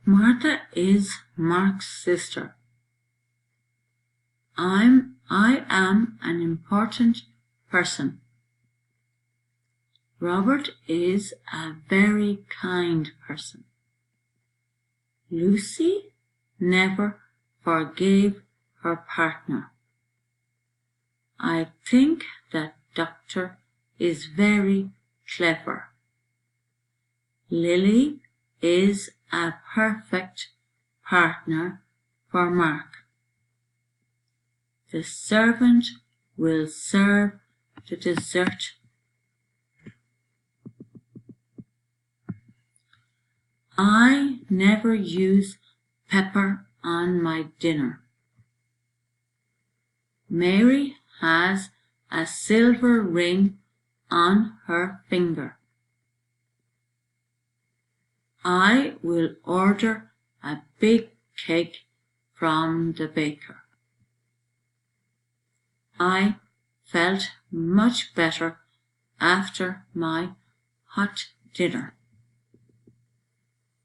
Martha is Mark's sister. I am an important person. Robert is a very kind person. Lucy never forgave her partner. I think that doctor is very clever. Lily is a perfect partner for Mark. The servant will serve the dessert. I never use pepper on my dinner. Mary has a silver ring on her finger. I will order a big cake from the baker. I felt much better after my hot dinner.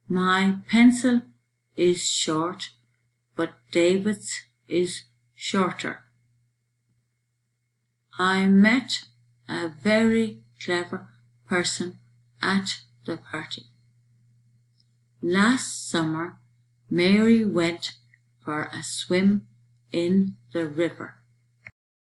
My pencil is short, but David's is shorter. I met a very clever person at the party. Last summer, Mary went for a swim in the river.